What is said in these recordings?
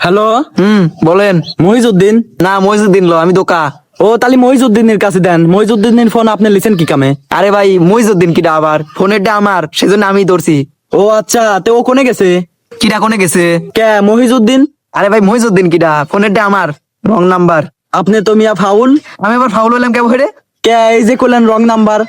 Hello, বলেন। মহিজউদ্দিন। না, মইজুদ্দিন লো, আমি দোকা। ও তাহলে মহিজউদ্দিনের কাছে দেন। মহিজউদ্দিনের ফোন আপনি লিছেন কি কামে? আরে ভাই, মইজুদ্দিন কিডা আবার? ফোনেরটা আমার, সেজন্য আমি ধরছি। ও আচ্ছা, তো ও কোনে গেছে? কিডা কোনে গেছে? কে মহিজউদ্দিন? আরে ভাই, মইজুদ্দিন কিডা? ফোনেরটা আমার, রং নাম্বার। আপনি তো মিয়া ফাউল। আমি আবার ফাউল হলাম কেবো হেরে? কে এই যে কইলেন রং নাম্বার?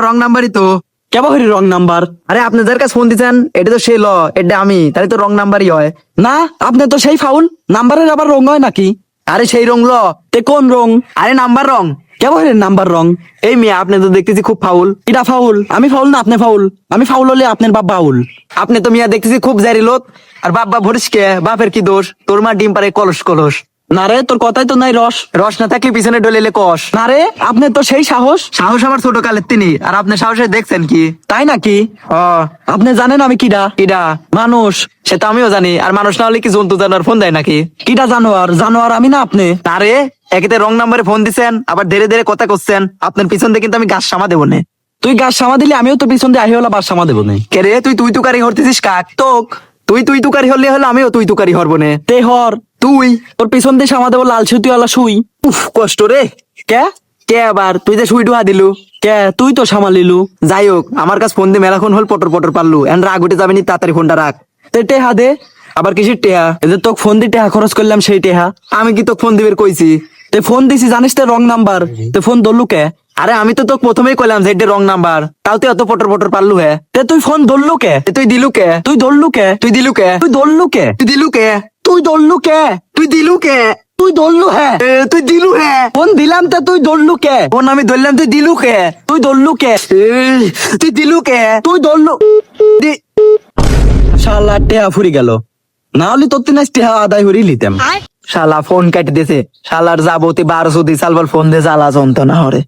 রং নাম্বারই তো। কেবো হরি রং নাম্বার? আরে আপনি যার কাছে ফোন দিচ্ছেন, এটা তো সে ল, এটা আমি, তাহলে তো রং নাম্বারই হয়। না, আপনি তো সেই ফাউল। নাম্বারের আবার রং হয় নাকি? আরে সেই রং ল। তে কোন রং? আরে নাম্বার রং। কেবো হরি নাম্বার রং? এই মিয়া, আপনি তো দেখতেছি খুব ফাউল। এটা ফাউল? আমি ফাউল না আপনি ফাউল? আমি ফাউল হলে আপনার বাপ বাউল। আপনি তো মিয়া দেখতেছি খুব জারি লোক। আর বাপ বাপ ভরিস কে? বাপের কি দোষ? তোর মা ডিম পারে কলস কলস। না রে, তোর কথাই তো নাই রস। রস না থাকলে পিছনে ডলেলে কষ। না রে, আপনি তো সেই সাহস। সাহস আমার ছোট কালের তিনি, আর আপনি সাহসে দেখছেন কি? তাই নাকি? ও, আপনি জানেন আমি কিডা? কিডা? মানুষ। সে তো আমিও জানি। আর মানুষ না হলে কি জন্তু জানোয়ার ফোন দেয় নাকি? কিডা জানোয়ার? জানোয়ার আমি না আপনি। আরে, একেতে রং নাম্বারে ফোন দিছেন, আবার ধীরে ধীরে কথা করছেন। আপনার পিছন দিয়ে কিন্তু আমি গাছ সামা দেবো না। তুই গাছ সামা দিলে আমিও তো পিছন দিয়ে আহিওলা বাস সামা দেবো না। কে রে, তুই তুকারি হরতেছিস কাক? তোক তুই তুকারি হলে হলে আমিও তুকারি হরবো না। তে হর। তুই তোর পিছন দিয়ে সামা দেবো লাল সুতিওয়ালা সুই। উফ, কষ্ট রে। কে? কে আবার? তুই যে সুই ডুহা দিলু। কে? তুই তো সামালিলু। যাই হোক, আমার কাছে ফোন দিয়ে মেলাক্ষণ হল পটর পটর পারলু। এন রাগ উঠে যাবে নি, তাড়াতাড়ি ফোনটা রাখ। তে টেহা দে। আবার কিসের টেহা? এই যে তোকে ফোন দিয়ে টেহা খরচ করলাম সেই টেহা। আমি কি তোকে ফোন দিবের কইছি? তে ফোন দিছি জানিস তে রং নাম্বার। তে ফোন ধরলু কে? আরে আমি তো তোকে প্রথমেই কইলাম যে এটা রং নাম্বার, তাও তুই এত পটর পটর পারলু হে। তে তুই ফোন ধরলু কে? তুই দিলু কে? তুই ধরলু কে? তুই দিলু কে? তুই ধরলু কে? তুই দিলু কে? তুই ধরলু কে? তুই দিলু কে? তুই ধরলু হ্যাঁ। তুই দিলু হে। ফোন দিলাম তে তুই ধরলু কে? ফোন আমি ধরলাম, তুই দিলু কে? তুই ধরলু কে? তুই দিলু কে? তুই ধরলু। দি- শালা টেহা ফুরি গেল। না হলে তোর তিন টেহা আদায় হরি লিতাম। শালা ফোন কাটি দিয়েছে। শালার যাবতি 12 যদি সালবার ফোন দিয়ে জ্বালা যন্ত্রণা হরে।